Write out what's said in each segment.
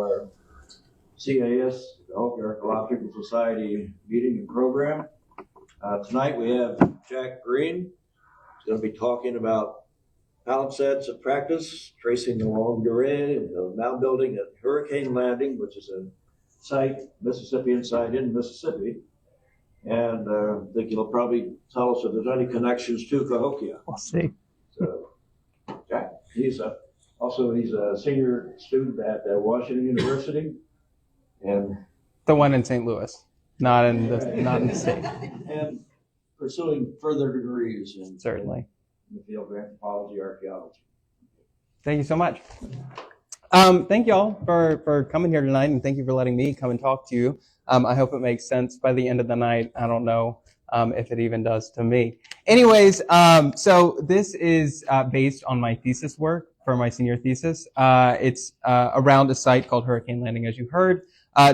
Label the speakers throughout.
Speaker 1: our CAS, the Cahokia Archaeological Society meeting and program. Tonight we have Jack Green. He's going to be talking about palimpsests of practice, tracing the Longue Durée and the mound building at Hurricane Landing, which is a site, Mississippian site in Mississippi. And I think he'll probably tell us if there's any connections to Cahokia.
Speaker 2: We'll see.
Speaker 1: So, Jack, he's a senior student at Washington University, and
Speaker 2: The one in St. Louis, not in the state.
Speaker 1: And pursuing further degrees in
Speaker 2: Certainly.
Speaker 1: in the field of anthropology, archaeology.
Speaker 2: Thank you so much. Thank you all for coming here tonight, and thank you for letting me come and talk to you. I hope it makes sense by the end of the night. I don't know if it even does to me. Anyways, so this is based on my thesis work for my senior thesis. It's around a site called Hurricane Landing, as you heard.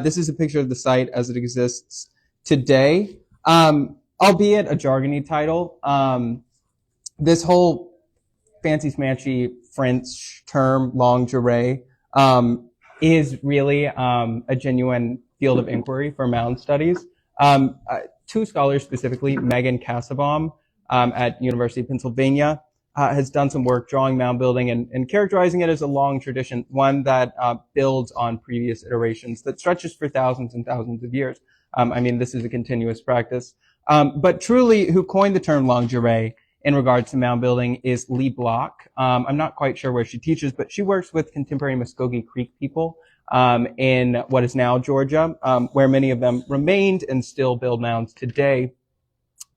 Speaker 2: This is a picture of the site as it exists today, albeit a jargony title. This whole fancy smanchy French term, Longue Durée, is really a genuine field of inquiry for mound studies. Two scholars specifically, Megan Kassebaum at University of Pennsylvania, has done some work drawing mound building and characterizing it as a long tradition, one that builds on previous iterations, that stretches for thousands and thousands of years. I mean, this is a continuous practice. But truly, who coined the term Longue Durée in regards to mound building is Lee Block. I'm not quite sure where she teaches, but she works with contemporary Muskogee Creek people in what is now Georgia, where many of them remained and still build mounds today.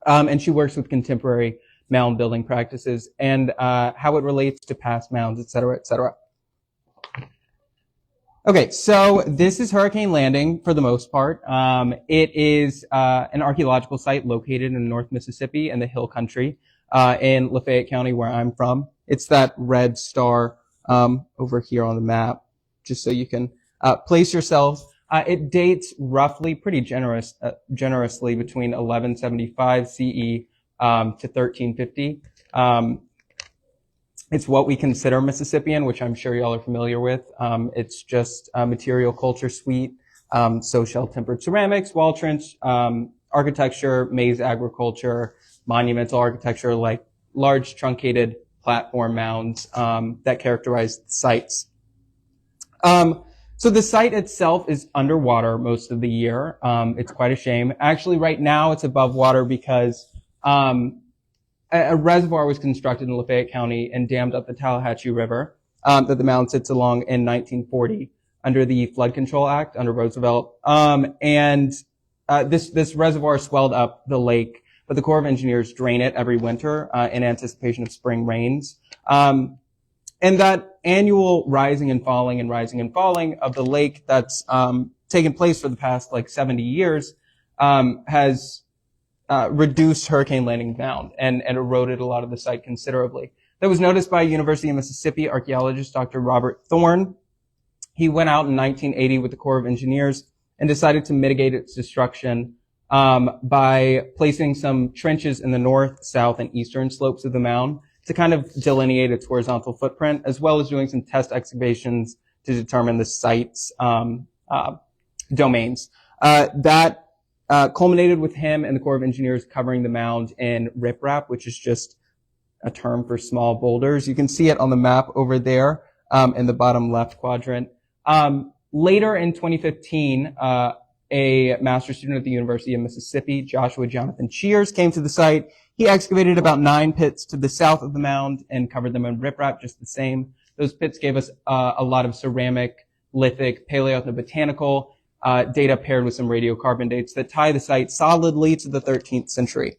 Speaker 2: And she works with contemporary mound building practices and how it relates to past mounds, et cetera, et cetera. Okay, so this is Hurricane Landing for the most part. It is an archaeological site located in North Mississippi in the Hill Country in Lafayette County, where I'm from. It's that red star over here on the map, just so you can place yourselves. It dates roughly pretty generously between 1175 CE to 1350. It's what we consider Mississippian, which I'm sure y'all are familiar with. It's just a material culture suite, so shell-tempered ceramics, wall trench, architecture, maize agriculture, monumental architecture like large truncated platform mounds that characterize sites. So the site itself is underwater most of the year. It's quite a shame. Actually, right now it's above water because a reservoir was constructed in Lafayette County and dammed up the Tallahatchie River that the mound sits along in 1940 under the Flood Control Act under Roosevelt. This reservoir swelled up the lake, but the Corps of Engineers drain it every winter in anticipation of spring rains. And that annual rising and falling of the lake that's taken place for the past like 70 years has reduced Hurricane Landing mound and eroded a lot of the site considerably. That was noticed by University of Mississippi archaeologist Dr. Robert Thorne. He went out in 1980 with the Corps of Engineers and decided to mitigate its destruction by placing some trenches in the north, south, and eastern slopes of the mound to kind of delineate its horizontal footprint, as well as doing some test excavations to determine the site's domains. That culminated with him and the Corps of Engineers covering the mound in riprap, which is just a term for small boulders. You can see it on the map over there in the bottom left quadrant. Later in 2015, a master's student at the University of Mississippi, Joshua Jonathan Cheers, came to the site. He excavated about 9 pits to the south of the mound and covered them in riprap just the same. Those pits gave us a lot of ceramic, lithic, paleoethnobotanical data paired with some radiocarbon dates that tie the site solidly to the 13th century.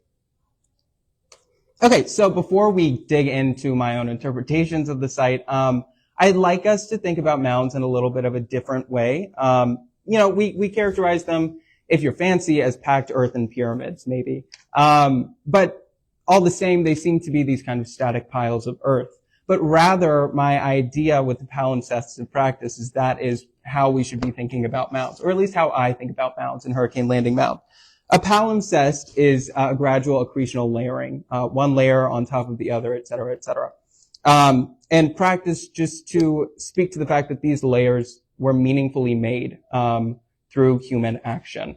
Speaker 2: Okay, so before we dig into my own interpretations of the site, I'd like us to think about mounds in a little bit of a different way. We characterize them, if you're fancy, as packed earthen pyramids, maybe. But all the same, they seem to be these kind of static piles of earth. But rather, my idea with the palimpsests in practice is that is how we should be thinking about mounds, or at least how I think about mounds and Hurricane Landing mound. A palimpsest is a gradual accretional layering, one layer on top of the other, et cetera, et cetera. And practice just to speak to the fact that these layers were meaningfully made through human action.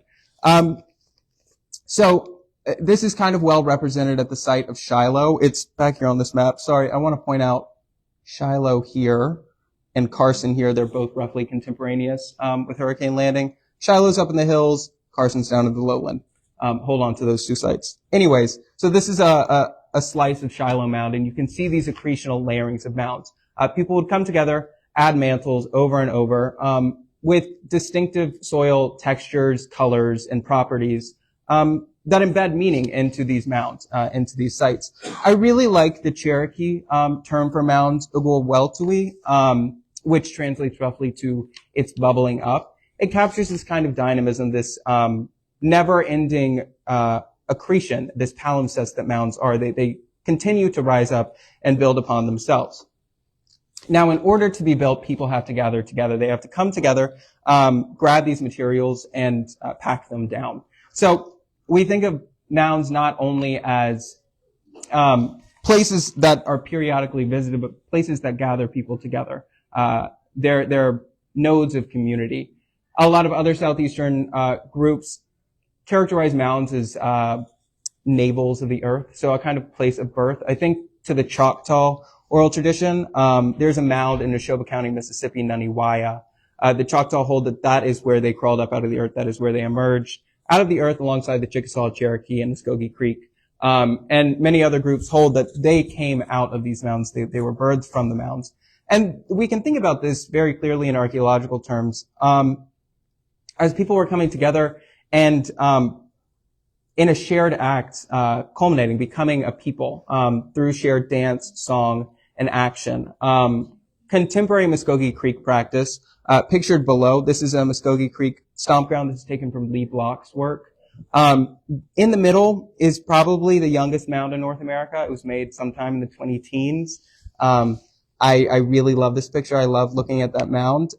Speaker 2: So this is kind of well represented at the site of Shiloh. It's back here on this map. Sorry, I want to point out Shiloh here and Carson here. They're both roughly contemporaneous with Hurricane Landing. Shiloh's up in the hills. Carson's down in the lowland. Hold on to those two sites. Anyways, so this is a slice of Shiloh Mound, and you can see these accretional layerings of mounds. People would come together, add mantles over and over with distinctive soil textures, colors, and properties that embed meaning into these mounds, into these sites. I really like the Cherokee term for mounds, ugweltui, which translates roughly to it's bubbling up. It captures this kind of dynamism, this never-ending accretion, this palimpsest that mounds are. They continue to rise up and build upon themselves. Now, in order to be built, people have to gather together. They have to come together, grab these materials, and pack them down. So we think of mounds not only as places that are periodically visited, but places that gather people together. They're nodes of community. A lot of other southeastern groups characterize mounds as navels of the earth, so a kind of place of birth. I think to the Choctaw oral tradition, there's a mound in Neshoba County, Mississippi, Naniwaya. The Choctaw hold that is where they crawled up out of the earth. That is where they emerged out of the earth alongside the Chickasaw, Cherokee, and Muskogee Creek. And many other groups hold that they came out of these mounds. They were birthed from the mounds. And we can think about this very clearly in archaeological terms. As people were coming together and in a shared act, culminating, becoming a people through shared dance, song, and action. Contemporary Muskogee Creek practice, pictured below, this is a Muskogee Creek stomp ground that's taken from Lee Block's work. In the middle is probably the youngest mound in North America. It was made sometime in the 20-teens. I really love this picture. I love looking at that mound.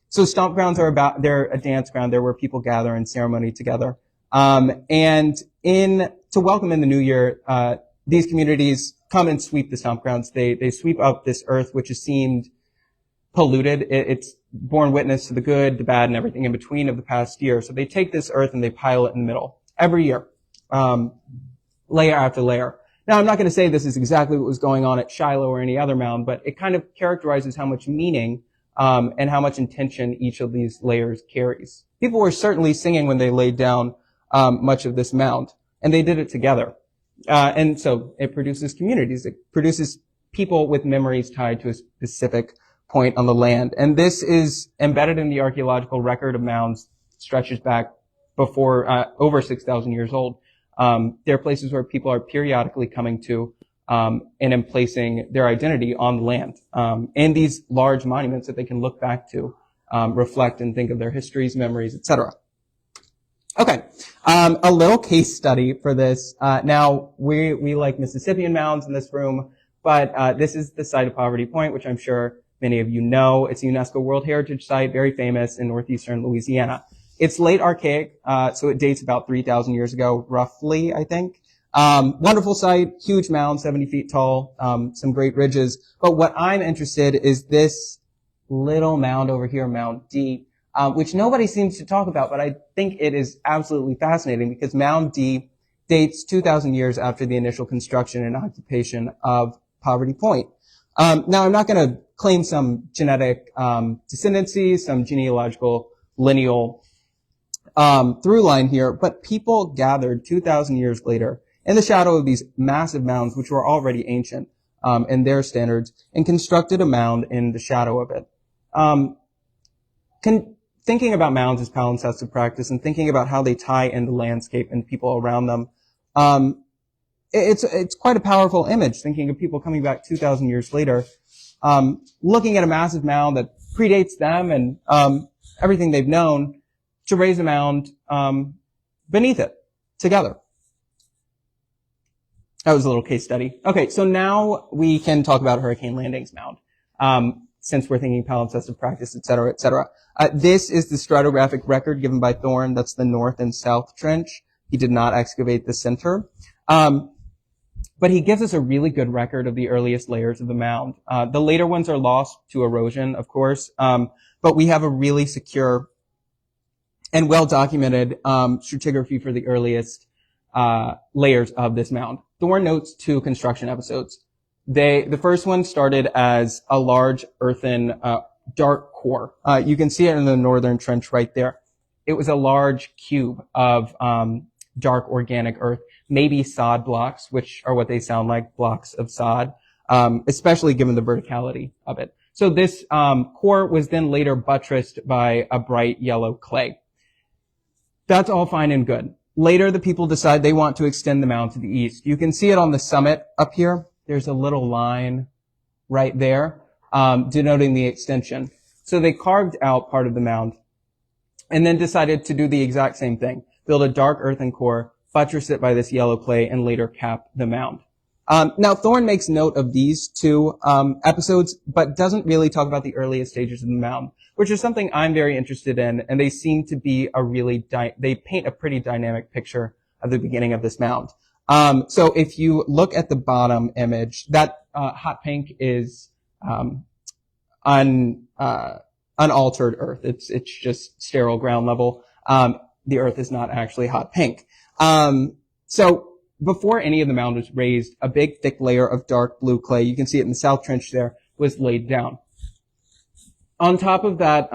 Speaker 2: So stomp grounds they're a dance ground. They're where people gather in ceremony together. And to welcome in the new year, these communities come and sweep the stomp grounds. They sweep up this earth, which has seemed polluted. It's borne witness to the good, the bad, and everything in between of the past year. So they take this earth and they pile it in the middle every year, layer after layer. Now, I'm not going to say this is exactly what was going on at Shiloh or any other mound, but it kind of characterizes how much meaning and how much intention each of these layers carries. People were certainly singing when they laid down much of this mound, and they did it together. And so it produces communities. It produces people with memories tied to a specific point on the land. And this is embedded in the archaeological record of mounds, stretches back before over 6,000 years old. They're places where people are periodically coming to and emplacing their identity on the land. And these large monuments that they can look back to, reflect and think of their histories, memories, etc. Okay, a little case study for this. Now, we like Mississippian mounds in this room, but this is the site of Poverty Point, which I'm sure many of you know. It's a UNESCO World Heritage Site, very famous in northeastern Louisiana. It's late archaic, so it dates about 3,000 years ago, roughly, I think. Wonderful site, huge mound, 70 feet tall, some great ridges. But what I'm interested is this little mound over here, Mound D, which nobody seems to talk about, but I think it is absolutely fascinating because Mound D dates 2,000 years after the initial construction and occupation of Poverty Point. Now, I'm not going to claim some genetic descendancy, some genealogical lineal through line here, but people gathered 2,000 years later in the shadow of these massive mounds, which were already ancient in their standards, and constructed a mound in the shadow of it. Thinking about mounds as palimpsestic practice and thinking about how they tie in the landscape and people around them, it's quite a powerful image, thinking of people coming back 2,000 years later, looking at a massive mound that predates them and everything they've known, to raise a mound beneath it together. That was a little case study. Okay, so now we can talk about Hurricane Landing's mound, since we're thinking palimpsestic practice, et cetera, et cetera. This is the stratigraphic record given by Thorne. That's the north and south trench. He did not excavate the center. But he gives us a really good record of the earliest layers of the mound. The later ones are lost to erosion, of course. but we have a really secure and well-documented stratigraphy for the earliest layers of this mound. Thorne notes 2 construction episodes. The first one started as a large earthen dark core. You can see it in the northern trench right there. It was a large cube of dark organic earth, maybe sod blocks, which are what they sound like, blocks of sod, especially given the verticality of it. So this core was then later buttressed by a bright yellow clay. That's all fine and good. Later, the people decide they want to extend the mound to the east. You can see it on the summit up here. There's a little line right there denoting the extension. So they carved out part of the mound and then decided to do the exact same thing. Build a dark earthen core, buttress it by this yellow clay, and later cap the mound. Now, Thorne makes note of these 2 episodes, but doesn't really talk about the earliest stages of the mound, which is something I'm very interested in, and they seem to be they paint a pretty dynamic picture of the beginning of this mound. So if you look at the bottom image, that hot pink is unaltered earth. It's just sterile ground level. The earth is not actually hot pink. So before any of the mound was raised, a big thick layer of dark blue clay, you can see it in the south trench there, was laid down. On top of that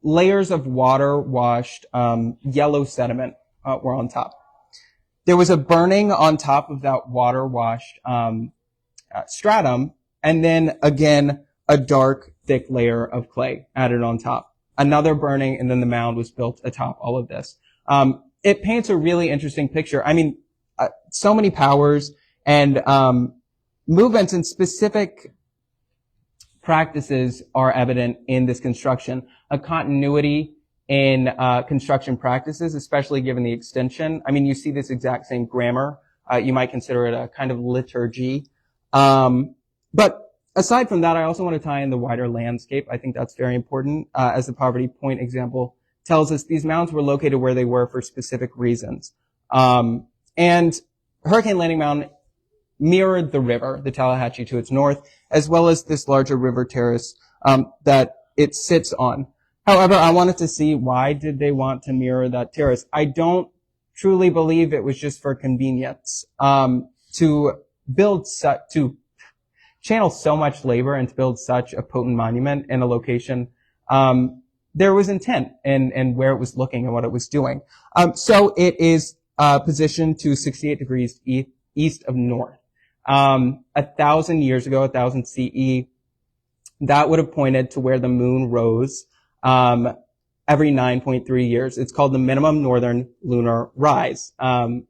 Speaker 2: layers of water-washed yellow sediment were on top. There was a burning on top of that water-washed stratum, and then again a dark, thick layer of clay added on top. Another burning, and then the mound was built atop all of this. It paints a really interesting picture. I mean, so many powers and movements and specific practices are evident in this construction. A continuity in construction practices, especially given the extension. I mean, you see this exact same grammar. You might consider it a kind of liturgy. But aside from that, I also want to tie in the wider landscape. I think that's very important. As the Poverty Point example tells us, these mounds were located where they were for specific reasons. And Hurricane Landing Mound mirrored the river, the Tallahatchie to its north, as well as this larger river terrace that it sits on. However, I wanted to see, why did they want to mirror that terrace? I don't truly believe it was just for convenience. To channel so much labor and to build such a potent monument in a location, there was intent in where it was looking and what it was doing. So it is positioned to 68 degrees east of north. 1,000 years ago, 1000 CE, that would have pointed to where the moon rose every 9.3 years. It's called the minimum northern lunar rise.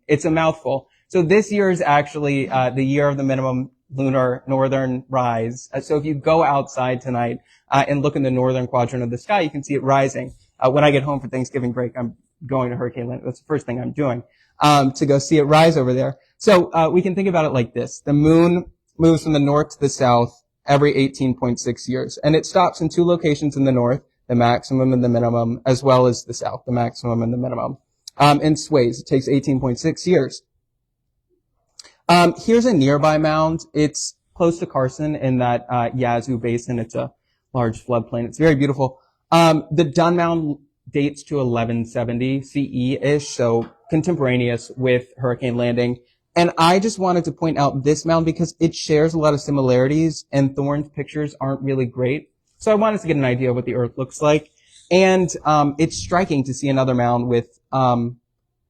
Speaker 2: It's a mouthful. So this year is actually the year of the minimum lunar northern rise. So if you go outside tonight and look in the northern quadrant of the sky, you can see it rising. When I get home for Thanksgiving break, I'm going to Hurricane Landing. That's the first thing I'm doing, to go see it rise over there. So we can think about it like this. The moon moves from the north to the south every 18.6 years, and it stops in 2 locations in the north, the maximum and the minimum, as well as the south, the maximum and the minimum, and sways. It takes 18.6 years. Here's a nearby mound. It's close to Carson in that Yazoo Basin. It's a large floodplain. It's very beautiful. The Dunn Mound dates to 1170 CE-ish, so contemporaneous with Hurricane Landing. And I just wanted to point out this mound because it shares a lot of similarities, and Thorne's pictures aren't really great. So I wanted to get an idea of what the earth looks like. And it's striking to see another mound with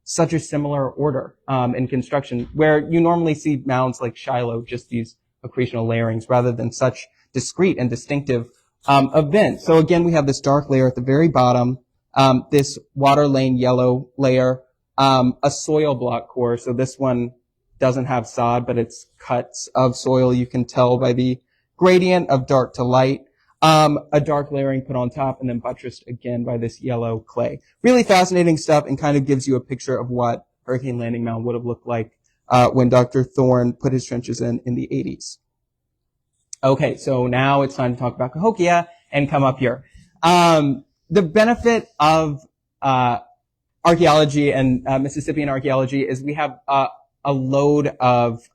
Speaker 2: such a similar order in construction, where you normally see mounds like Shiloh, just these accretional layerings, rather than such discrete and distinctive events. So again, we have this dark layer at the very bottom, this water lane yellow layer, a soil block core. So this one doesn't have sod, but it's cuts of soil. You can tell by the gradient of dark to light. A dark layering put on top and then buttressed again by this yellow clay. Really fascinating stuff, and kind of gives you a picture of what Hurricane Landing Mound would have looked like when Dr. Thorne put his trenches in the 80s. Okay, so now it's time to talk about Cahokia and come up here. The benefit of archaeology and Mississippian archaeology is we have a load of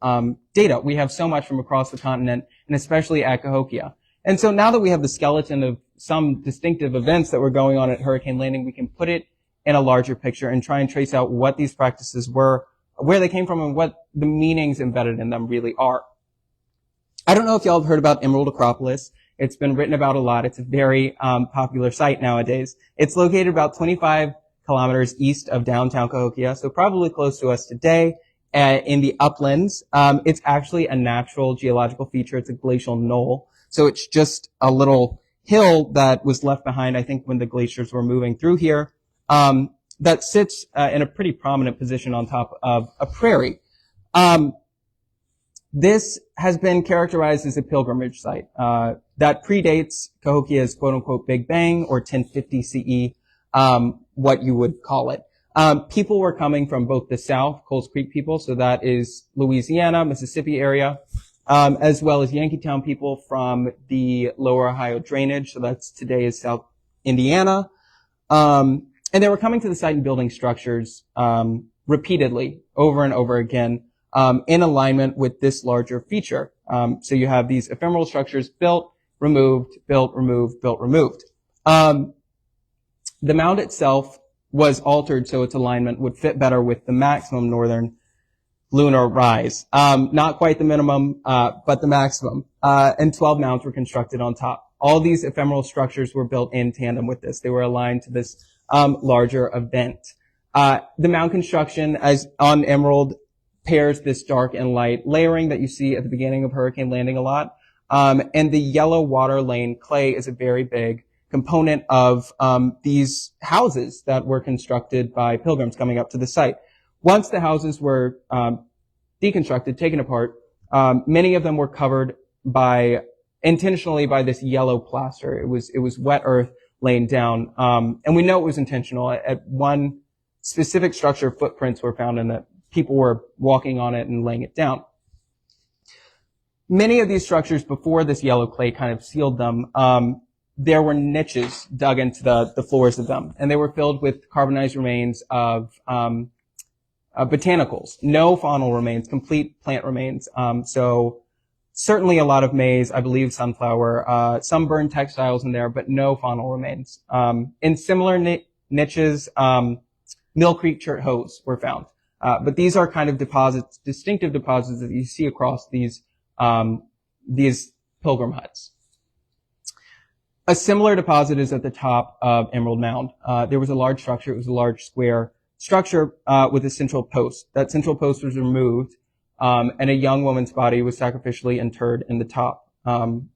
Speaker 2: data. We have so much from across the continent, and especially at Cahokia. And so now that we have the skeleton of some distinctive events that were going on at Hurricane Landing, we can put it in a larger picture and try and trace out what these practices were, where they came from, and what the meanings embedded in them really are. I don't know if y'all have heard about Emerald Acropolis. It's been written about a lot. It's a very popular site nowadays. It's located about 25 kilometers east of downtown Cahokia, so probably close to us today in the uplands. It's actually a natural geological feature. It's a glacial knoll. So it's just a little hill that was left behind, I think, when the glaciers were moving through here, that sits in a pretty prominent position on top of a prairie. This has been characterized as a pilgrimage site that predates Cahokia's quote-unquote Big Bang, or 1050 CE, what you would call it. People were coming from both the south, Coles Creek people, so that is Louisiana, Mississippi area, as well as Yankeetown people from the lower Ohio drainage, so that's today is South Indiana. And they were coming to the site and building structures repeatedly, over and over again, in alignment with this larger feature. So you have these ephemeral structures built, removed, built, removed, built, removed. The mound itself was altered so its alignment would fit better with the maximum northern lunar rise. Not quite the minimum, but the maximum. And 12 mounds were constructed on top. All these ephemeral structures were built in tandem with this. They were aligned to this larger event. The mound construction, as on Emerald, pairs this dark and light layering that you see at the beginning of Hurricane Landing a lot. And the yellow water lane clay is a very big component of these houses that were constructed by pilgrims coming up to the site. Once the houses were deconstructed, taken apart, many of them were covered intentionally by this yellow plaster. It was wet earth laying down, and we know it was intentional. At one specific structure, footprints were found in that people were walking on it and laying it down. Many of these structures, before this yellow clay kind of sealed them, there were niches dug into the floors of them, and they were filled with carbonized remains of botanicals. No faunal remains, complete plant remains. So certainly a lot of maize, I believe sunflower, some burned textiles in there, but no faunal remains. In similar niches, Mill Creek chert hose were found. But these are kind of deposits, distinctive deposits that you see across these pilgrim huts. A similar deposit is at the top of Emerald Mound. There was a large structure. It was a large square structure with a central post. That central post was removed, and a young woman's body was sacrificially interred in the top.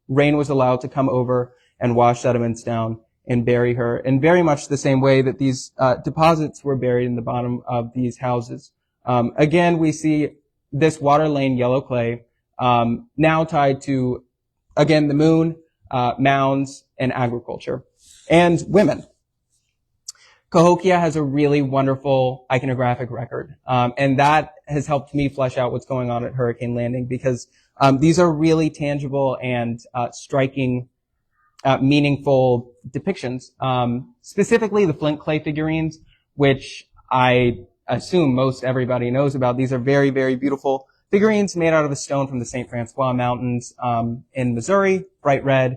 Speaker 2: Rain was allowed to come over and wash sediments down and bury her in very much the same way that these deposits were buried in the bottom of these houses. Again, we see this water lane yellow clay now tied to, again, the moon, mounds, and agriculture, and women. Cahokia has a really wonderful iconographic record, and that has helped me flesh out what's going on at Hurricane Landing, because these are really tangible and striking, meaningful depictions. Specifically the flint clay figurines, which I assume most everybody knows about. These are very, very beautiful figurines made out of a stone from the St. Francois Mountains in Missouri, bright red.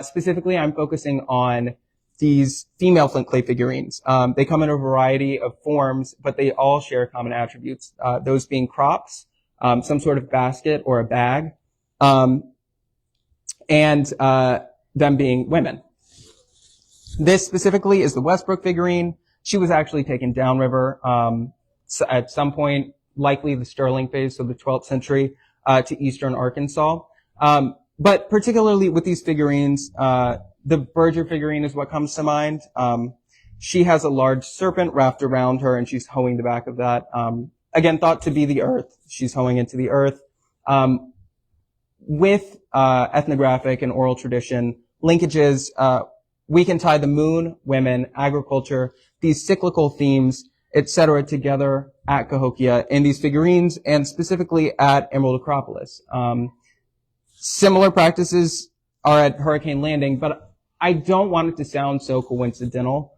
Speaker 2: Specifically, I'm focusing on these female flint clay figurines. They come in a variety of forms, but they all share common attributes, those being crops, some sort of basket or a bag, and them being women. This specifically is the Westbrook figurine. She was actually taken downriver at some point, likely the Sterling phase, so the 12th century, to eastern Arkansas. But particularly with these figurines, the Berger figurine is what comes to mind. She has a large serpent wrapped around her, and she's hoeing the back of that. Again, thought to be the earth. She's hoeing into the earth. With ethnographic and oral tradition linkages, we can tie the moon, women, agriculture, these cyclical themes, etc., together at Cahokia in these figurines, and specifically at Emerald Acropolis. Similar practices are at Hurricane Landing, but I don't want it to sound so coincidental.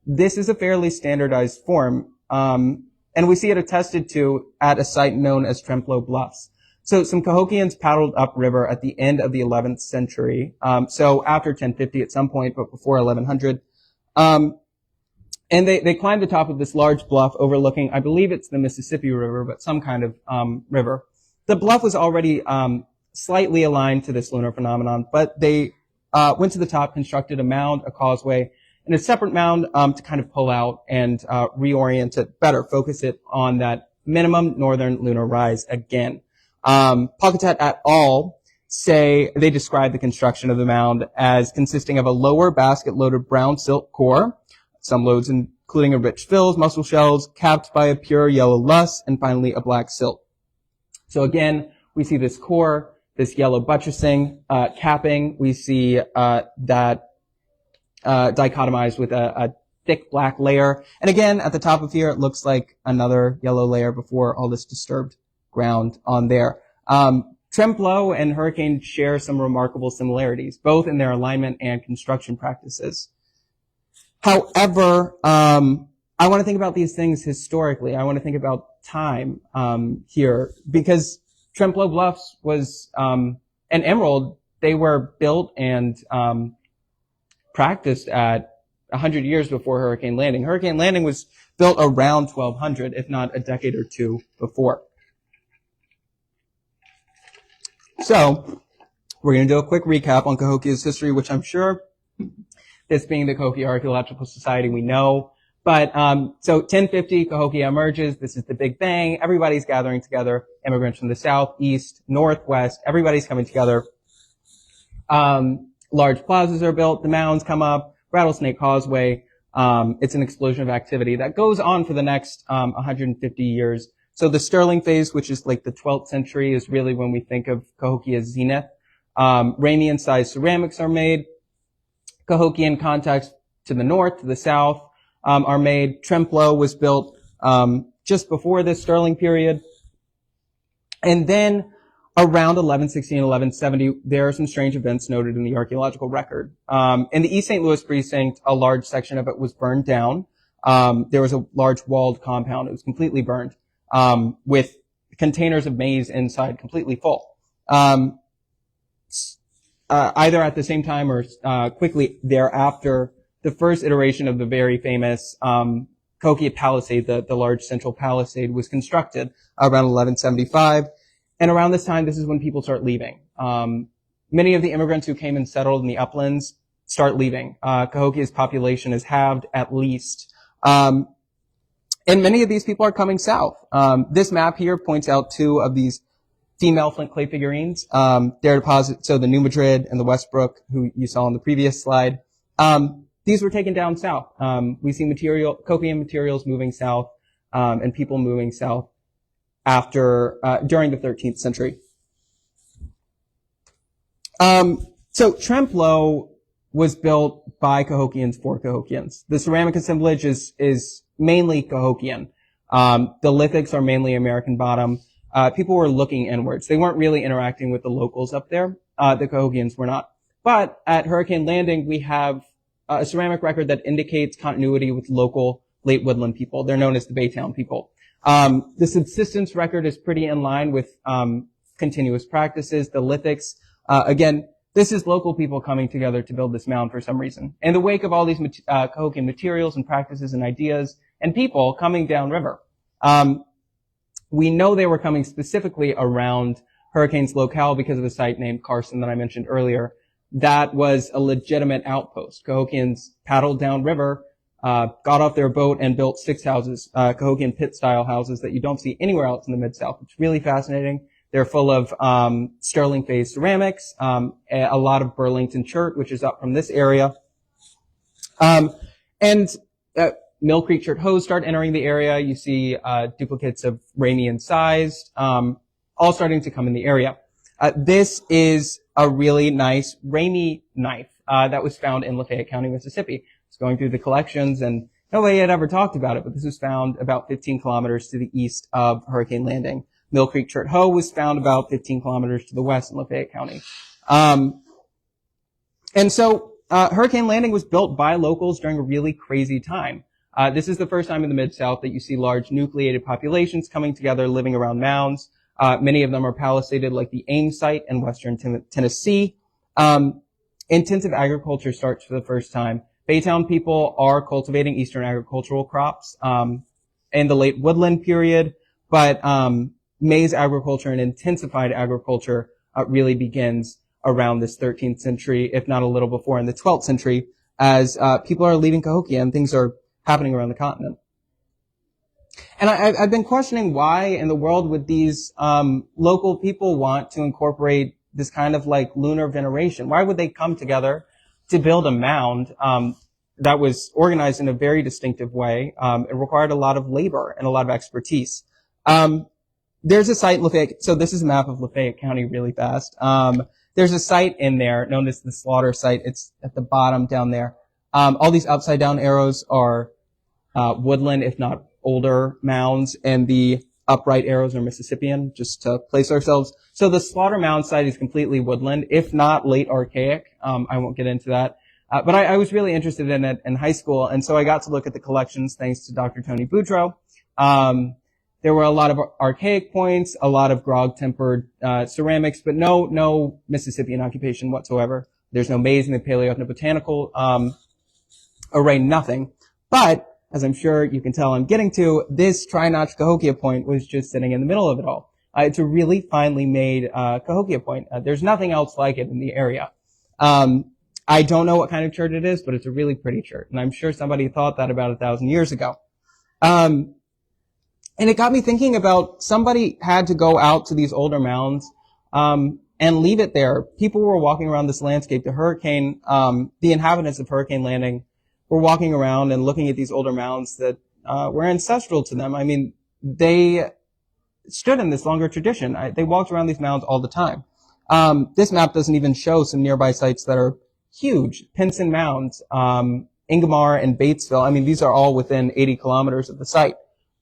Speaker 2: This is a fairly standardized form, and we see it attested to at a site known as Tremplow Bluffs. So some Cahokians paddled upriver at the end of the 11th century. So after 1050 at some point, but before 1100. And they climbed the top of this large bluff overlooking, I believe it's the Mississippi River, but some kind of river. The bluff was already slightly aligned to this lunar phenomenon, but they went to the top, constructed a mound, a causeway, and a separate mound to kind of pull out and reorient it better, focus it on that minimum northern lunar rise again. Pocketet et al. Say they describe the construction of the mound as consisting of a lower basket-loaded brown silk core, some loads including a rich fills, mussel shells, capped by a pure yellow luss, and finally a black silk. So again, we see this core, this yellow buttressing, capping. We see that dichotomized with a thick black layer. And again, at the top of here, it looks like another yellow layer before all this disturbed ground on there. Trempealeau and Hurricane share some remarkable similarities, both in their alignment and construction practices. However, I want to think about these things historically. I want to think about time here, because Trempealeau Bluffs was and Emerald, they were built and practiced at 100 years before Hurricane Landing. Hurricane Landing was built around 1200, if not a decade or two before. So, we're going to do a quick recap on Cahokia's history, which I'm sure, this being the Cahokia Archaeological Society, we know. But, so 1050, Cahokia emerges. This is the Big Bang. Everybody's gathering together. Immigrants from the south, east, northwest. Everybody's coming together. Large plazas are built. The mounds come up. Rattlesnake Causeway. It's an explosion of activity that goes on for the next 150 years. So the Sterling phase, which is like the 12th century, is really when we think of Cahokia's zenith. Ramian-sized ceramics are made. Cahokian contacts to the north, to the south, are made. Trempealeau was built just before this Sterling period. And then around 1160 and 1170, there are some strange events noted in the archaeological record. In the East St. Louis precinct, a large section of it was burned down. There was a large walled compound. It was completely burned, with containers of maize inside completely full. Either at the same time or quickly thereafter, the first iteration of the very famous Cahokia Palisade, the large central palisade, was constructed around 1175. And around this time, this is when people start leaving. Many of the immigrants who came and settled in the uplands start leaving. Cahokia's population is halved at least. And many of these people are coming south. This map here points out two of these female flint clay figurines. Their deposit, so the New Madrid and the Westbrook, who you saw on the previous slide. These were taken down south. We see Cahokian materials moving south, and people moving south after, during the 13th century. So Trempealeau was built by Cahokians for Cahokians. The ceramic assemblage is mainly Cahokian. The lithics are mainly American bottom. People were looking inwards. They weren't really interacting with the locals up there. The Cahokians were not. But at Hurricane Landing, we have a ceramic record that indicates continuity with local late woodland people. They're known as the Baytown people. The subsistence record is pretty in line with continuous practices. The lithics, again, this is local people coming together to build this mound for some reason. In the wake of all these Cahokian materials and practices and ideas and people coming downriver, we know they were coming specifically around Hurricane's locale because of a site named Carson that I mentioned earlier. That was a legitimate outpost. Cahokians paddled downriver, got off their boat and built 6 houses, Cahokian pit-style houses that you don't see anywhere else in the Mid-South. It's really fascinating. They're full of Sterling phase ceramics, a lot of Burlington chert, which is up from this area. Mill Creek chert hose start entering the area. You see duplicates of Ramian-sized, all starting to come in the area. This is a really nice Ramey knife that was found in Lafayette County, Mississippi. It's going through the collections, and nobody had ever talked about it, but this was found about 15 kilometers to the east of Hurricane Landing. Mill Creek chert hoe was found about 15 kilometers to the west in Lafayette County. And so Hurricane Landing was built by locals during a really crazy time. This is the first time in the Mid-South that you see large nucleated populations coming together, living around mounds. Many of them are palisaded, like the Ames site in western Tennessee. Intensive agriculture starts for the first time. Baytown people are cultivating eastern agricultural crops in the late woodland period, but maize agriculture and intensified agriculture really begins around this 13th century, if not a little before in the 12th century, as people are leaving Cahokia and things are happening around the continent. And I've been questioning why in the world would these local people want to incorporate this kind of like lunar veneration? Why would they come together to build a mound that was organized in a very distinctive way? It required a lot of labor and a lot of expertise. There's a site in Lafayette. So this is a map of Lafayette County really fast. There's a site in there known as the slaughter site. It's at the bottom down there. All these upside down arrows are woodland, if not older mounds, and the upright arrows are Mississippian, just to place ourselves. So the slaughter mound site is completely woodland, if not late archaic. I won't get into that. But I was really interested in it in high school, and so I got to look at the collections thanks to Dr. Tony Boudreau. There were a lot of archaic points, a lot of grog-tempered ceramics, but no Mississippian occupation whatsoever. There's no maize in the paleoethnobotanical array, nothing. But as I'm sure you can tell I'm getting to, this tri-notch Cahokia point was just sitting in the middle of it all. It's a really finely made Cahokia point. There's nothing else like it in the area. I don't know what kind of chert it is, but it's a really pretty chert, and I'm sure somebody thought that about 1,000 years ago. And it got me thinking about somebody had to go out to these older mounds and leave it there. People were walking around this landscape. The inhabitants of Hurricane Landing were walking around and looking at these older mounds that were ancestral to them. I mean, they stood in this longer tradition. They walked around these mounds all the time. This map doesn't even show some nearby sites that are huge. Pinson Mounds, Ingomar, and Batesville. I mean, these are all within 80 kilometers of the site.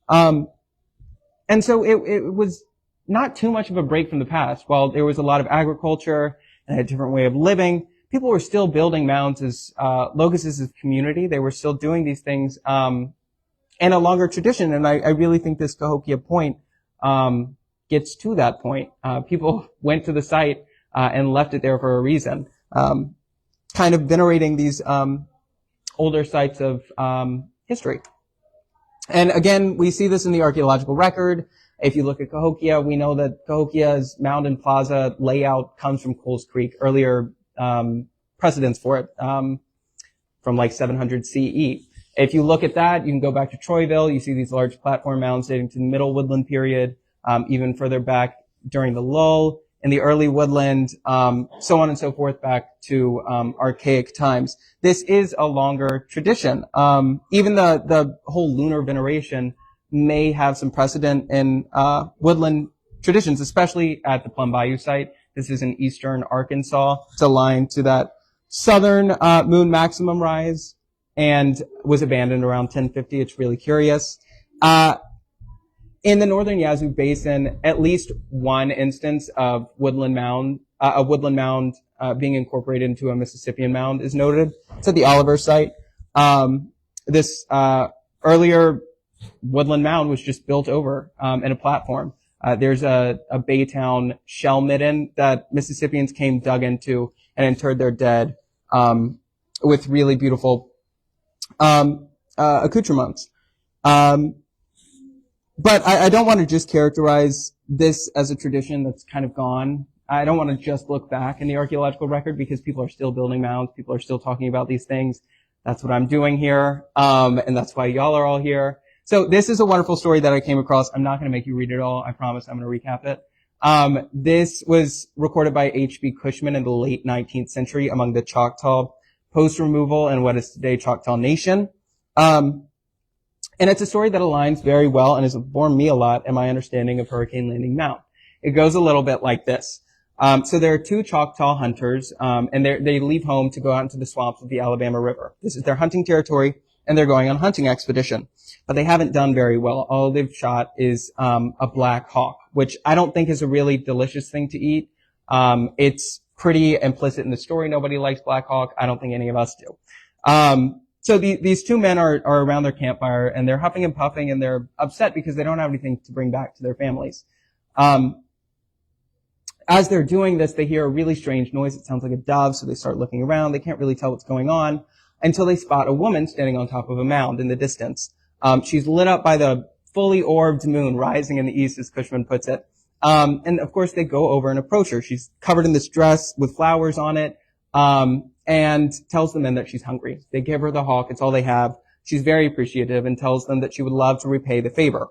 Speaker 2: And so it was not too much of a break from the past. While there was a lot of agriculture and a different way of living, people were still building mounds as locuses of community. They were still doing these things in a longer tradition, and I really think this Cahokia point gets to that point. People went to the site and left it there for a reason, kind of venerating these older sites of history. And again, we see this in the archaeological record. If you look at Cahokia, we know that Cahokia's mound and plaza layout comes from Coles Creek, earlier precedents for it from like 700 CE. If you look at that, you can go back to Troyville. You see these large platform mounds dating to the Middle Woodland period, even further back during the lull in the early woodland, so on and so forth, back to archaic times. This is a longer tradition. Even the whole lunar veneration may have some precedent in woodland traditions, especially at the Plum Bayou site. This is in eastern Arkansas. It's aligned to that southern moon maximum rise and was abandoned around 1050. It's really curious. In the northern Yazoo Basin, at least one instance of a woodland mound being incorporated into a Mississippian mound is noted. It's at the Oliver site. This earlier woodland mound was just built over in a platform. There's a Baytown shell midden that Mississippians dug into and interred their dead with really beautiful accoutrements. But I don't want to just characterize this as a tradition that's kind of gone. I don't want to just look back in the archaeological record because people are still building mounds. People are still talking about these things. That's what I'm doing here. And that's why y'all are all here. So this is a wonderful story that I came across. I'm not going to make you read it all. I promise I'm going to recap it. This was recorded by H.B. Cushman in the late 19th century among the Choctaw post-removal and what is today Choctaw Nation. And it's a story that aligns very well and has informed me a lot in my understanding of Hurricane Landing Mound. It goes a little bit like this. So there are two Choctaw hunters, and they leave home to go out into the swamps of the Alabama River. This is their hunting territory, and they're going on a hunting expedition. But they haven't done very well. All they've shot is a black hawk, which I don't think is a really delicious thing to eat. It's pretty implicit in the story. Nobody likes black hawk. I don't think any of us do. So these two men are around their campfire, and they're huffing and puffing, and they're upset because they don't have anything to bring back to their families. As they're doing this, they hear a really strange noise. It sounds like a dove, so they start looking around. They can't really tell what's going on until they spot a woman standing on top of a mound in the distance. She's lit up by the fully orbed moon rising in the east, as Cushman puts it. And of course, they go over and approach her. She's covered in this dress with flowers on it, and tells the men that she's hungry. They give her the hawk. It's all they have. She's very appreciative and tells them that she would love to repay the favor.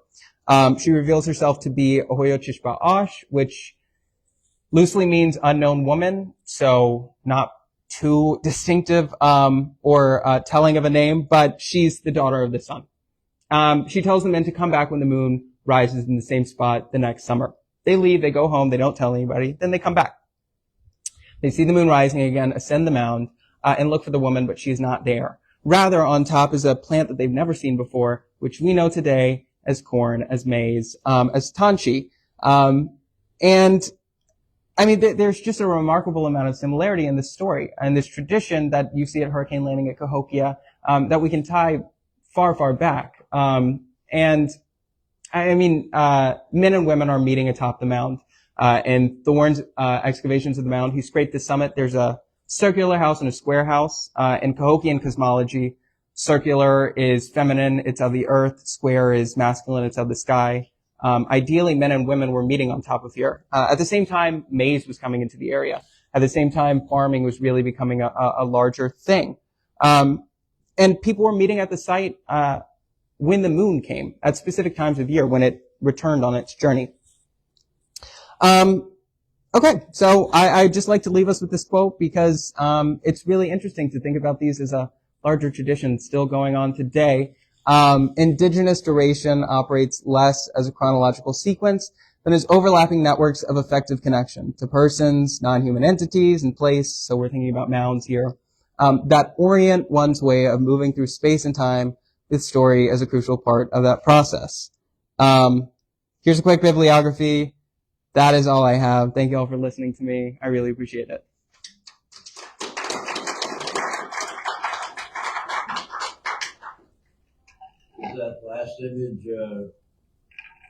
Speaker 2: She reveals herself to be Ahoyochishba'ash, which loosely means unknown woman, so not too distinctive or telling of a name, but she's the daughter of the sun. She tells the men to come back when the moon rises in the same spot the next summer. They leave, they go home, they don't tell anybody, then they come back. They see the moon rising again, ascend the mound, and look for the woman, but she's not there. Rather, on top is a plant that they've never seen before, which we know today as corn, as maize, as tanchi. And I mean, there's just a remarkable amount of similarity in this story and this tradition that you see at Hurricane Landing at Cahokia, that we can tie far, far back. And I mean, men and women are meeting atop the mound. In Thorne's excavations of the mound, he scraped the summit. There's a circular house and a square house. In Cahokian cosmology, circular is feminine, it's of the earth. Square is masculine, it's of the sky. Ideally, men and women were meeting on top of here. At the same time, maize was coming into the area. At the same time, farming was really becoming a larger thing. And people were meeting at the site when the moon came, at specific times of year when it returned on its journey. Okay, so I'd just like to leave us with this quote because it's really interesting to think about these as a larger tradition still going on today. Indigenous duration operates less as a chronological sequence than as overlapping networks of effective connection to persons, non-human entities, and place. So we're thinking about mounds here, that orient one's way of moving through space and time with story as a crucial part of that process. Here's a quick bibliography. That is all I have. Thank you all for listening to me. I really appreciate it.
Speaker 1: Is that last image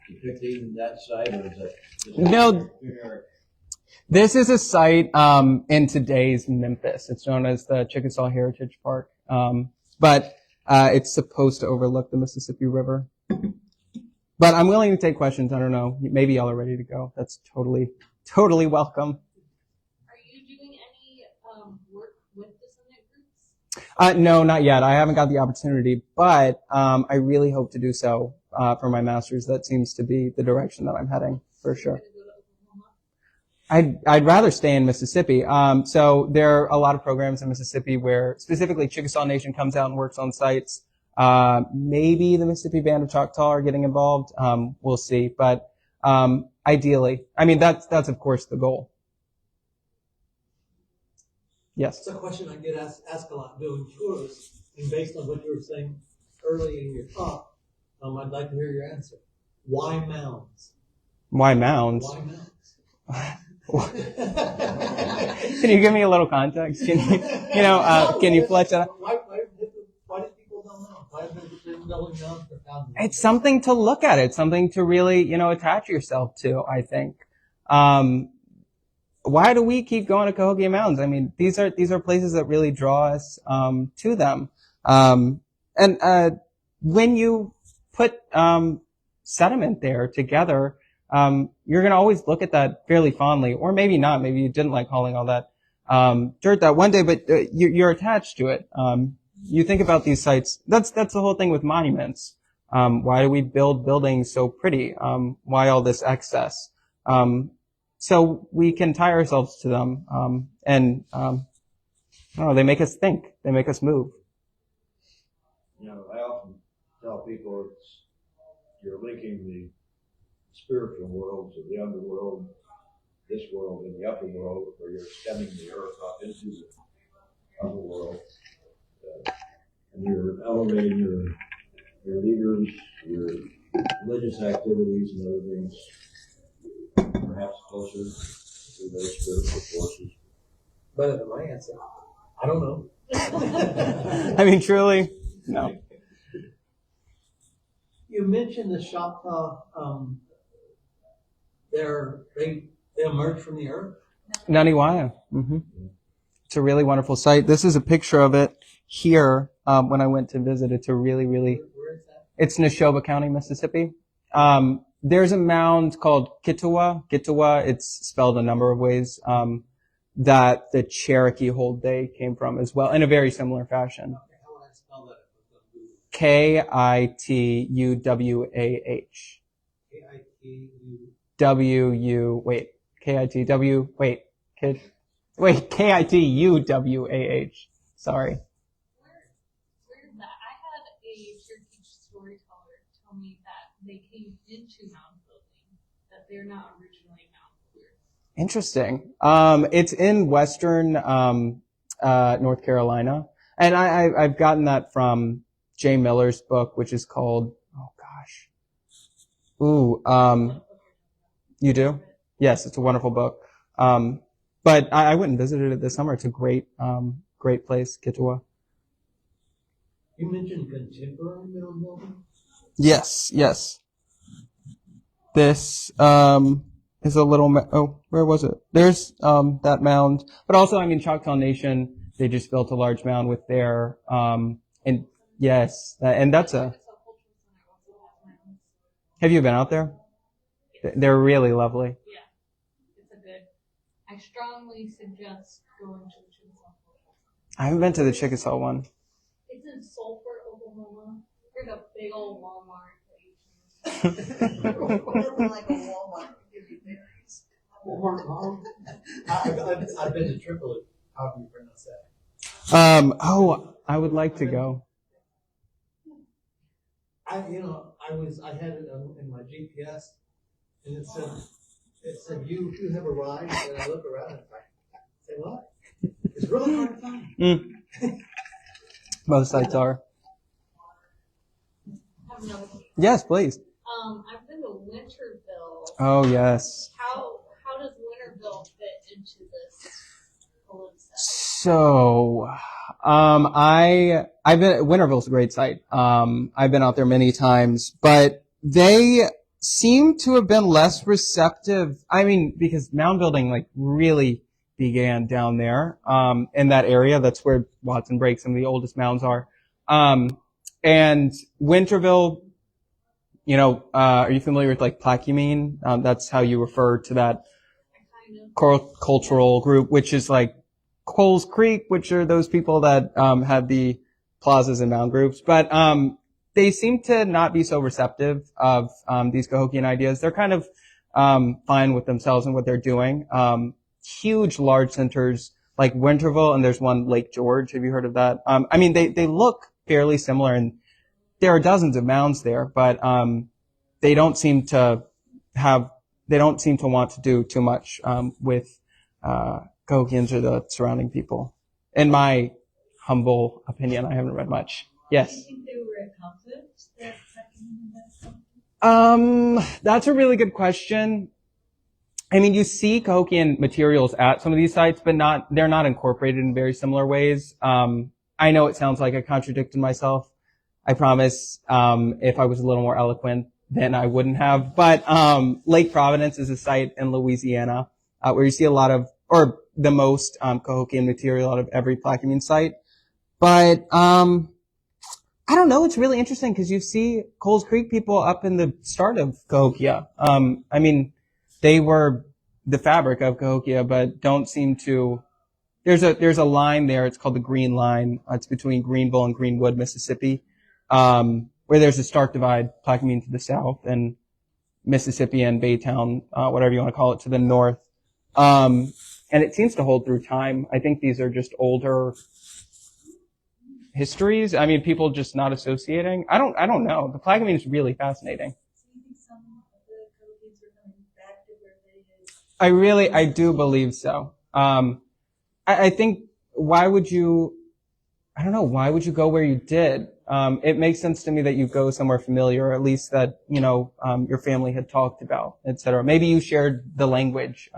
Speaker 1: depicting that site, or is that?
Speaker 2: No, this is a site in today's Memphis. It's known as the Chickasaw Heritage Park, but it's supposed to overlook the Mississippi River. But I'm willing to take questions. I don't know. Maybe y'all are ready to go. That's totally welcome.
Speaker 3: Are you doing any work with descendant groups?
Speaker 2: No, not yet. I haven't got the opportunity, but I really hope to do so for my master's. That seems to be the direction that I'm heading for sure. I'd rather stay in Mississippi. So there are a lot of programs in Mississippi where specifically Chickasaw Nation comes out and works on sites. Maybe the Mississippi Band of Choctaw are getting involved. We'll see. But ideally, I mean, that's of course the goal. Yes.
Speaker 4: It's a question I get asked a lot doing tours, and based on what you were saying early in your talk, I'd like to hear your answer. Why mounds?
Speaker 2: Why mounds?
Speaker 4: Why mounds?
Speaker 2: Can you give me a little context? Can you flesh that out?
Speaker 4: Why do people don't know? Why have they been building mounds for thousands?
Speaker 2: It's something to look at. It's something to really, attach yourself to, I think. Why do we keep going to Cahokia Mounds? I mean, these are places that really draw us to them. And when you put sediment there together, you're going to always look at that fairly fondly, or maybe not. Maybe you didn't like hauling all that dirt that one day, but you're attached to it. You think about these sites. That's the whole thing with monuments. Why do we build buildings so pretty? Why all this excess? So we can tie ourselves to them, and they make us think. They make us move.
Speaker 1: I often tell people you're linking the spiritual world to the underworld, this world, and the upper world, where you're stemming the earth up into the underworld, and you're elevating your leaders, your religious activities, and other things, perhaps closer to those spiritual forces.
Speaker 4: Better than my answer. I don't know.
Speaker 2: I mean, truly, no. You
Speaker 4: mentioned the Choctaw. They They emerge from the earth.
Speaker 2: Naniwaya. It's a really wonderful site. This is a picture of it here when I went to visit. It's a really, really...
Speaker 4: Where is that?
Speaker 2: It's Neshoba County, Mississippi. There's a mound called Kitawa. Kitawa, it's spelled a number of ways, that the Cherokee hold day came from as well, in a very similar fashion.
Speaker 4: Okay, how would I spell that?
Speaker 2: K-I-T-U-W-A-H.
Speaker 4: K-I-T-U.
Speaker 2: K-I-T-U-W-A-H. Sorry.
Speaker 3: Where's that? I had a Cherokee storyteller tell me that they came into mound building, that they're not originally mound builders.
Speaker 2: Interesting. It's in western North Carolina, and I've gotten that from Jay Miller's book, which is called you do? Yes, it's a wonderful book. But I went and visited it this summer. It's a great place, Kitawa.
Speaker 4: You mentioned contemporary mound building?
Speaker 2: Yes. This is a little where was it? There's that mound, but also I mean Choctaw Nation, they just built a large mound with their and yes, and that's a. Have you been out there? They're really lovely.
Speaker 3: Yeah, it's a good. I strongly suggest going to the Chickasaw.
Speaker 2: I haven't been to the Chickasaw one.
Speaker 3: It's in Sulphur, Oklahoma. There's a big old Walmart.
Speaker 5: Like a Walmart.
Speaker 4: I've been to Tripoli. How do you pronounce that?
Speaker 2: I would like to go.
Speaker 4: I had it in my GPS, and it said you have arrived, and I look around and I say, what? It's really hard to find.
Speaker 2: Most sites are.
Speaker 3: I have another question.
Speaker 2: Yes, please.
Speaker 3: I've been to Winterville.
Speaker 2: Oh yes.
Speaker 3: How does Winterville fit into this palimpsest?
Speaker 2: So, Winterville's a great site. I've been out there many times, but they seem to have been less receptive. I mean, because mound building like really began down there, in that area. That's where Watson Break, some of the oldest mounds are. And Winterville, are you familiar with like Plaquemine? That's how you refer to that cultural group, which is like Coles Creek, which are those people that have the plazas and mound groups. But they seem to not be so receptive of these Cahokian ideas. They're kind of fine with themselves and what they're doing. Huge, large centers like Winterville, and there's one Lake George. Have you heard of that? I mean, they look fairly similar, and there are dozens of mounds there, but they don't seem to want to do too much with Cahokians or the surrounding people. In my humble opinion, I haven't read much. Yes.
Speaker 5: Do you think they were in conflict?
Speaker 2: That's a really good question. I mean, you see Cahokian materials at some of these sites, but they're not incorporated in very similar ways. I know it sounds like I contradicted myself. I promise, if I was a little more eloquent, then I wouldn't have. But, Lake Providence is a site in Louisiana, where you see a lot of, or the most, Cahokian material out of every Plaquemine site. But, I don't know. It's really interesting because you see Coles Creek people up in the start of Cahokia. I mean, they were the fabric of Cahokia, but don't seem to. There's a line there. It's called the Green Line. It's between Greenville and Greenwood, Mississippi, where there's a stark divide, Plaquemine to the south and Mississippian, Baytown, whatever you want to call it, to the north. And it seems to hold through time. I think these are just older histories. I mean, people just not associating. I don't know. The Plaquemine is really fascinating.
Speaker 5: Do you think some of the Cahokians are coming back to where they did?
Speaker 2: I do believe so. I think why would you go where you did? It makes sense to me that you go somewhere familiar, or at least that, your family had talked about, et cetera. Maybe you shared the language,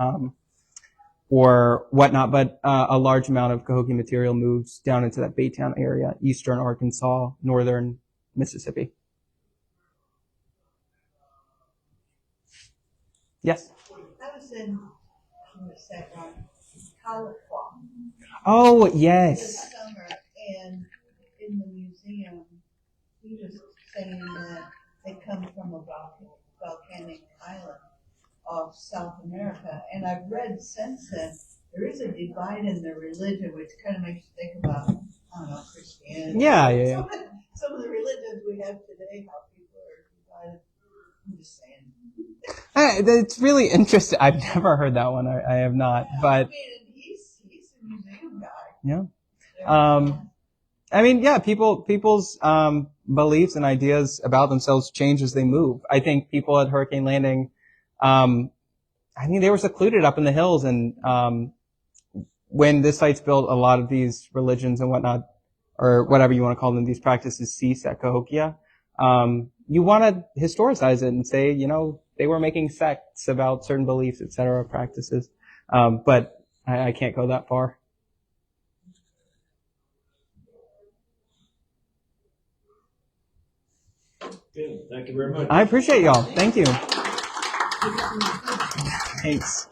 Speaker 2: or whatnot, but, a large amount of Cahokia material moves down into that Baytown area, eastern Arkansas, northern Mississippi. Yes?
Speaker 5: I was in who sat on Cahokia
Speaker 2: Oh,
Speaker 5: this
Speaker 2: yes.
Speaker 5: summer, and in the museum, he was saying that they come from a volcanic island of South America, and I've read since then there is a divide in the religion, which kind of makes you think about, I don't know, Christianity.
Speaker 2: Yeah.
Speaker 5: Some of the religions we have today, how people are divided. I'm just saying.
Speaker 2: It's really interesting. I've never heard that one. I have not, but
Speaker 5: I mean, he's a museum guy.
Speaker 2: yeah. I mean, yeah, people's beliefs and ideas about themselves change as they move. I think people at Hurricane Landing, I mean, they were secluded up in the hills, and when this site's built, a lot of these religions and whatnot, or whatever you want to call them, these practices cease at Cahokia. You want to historicize it and say, you know, they were making sects about certain beliefs, etc., practices. But I can't go that far.
Speaker 1: Good. Thank you very much.
Speaker 2: I appreciate y'all. Thank you. Thanks.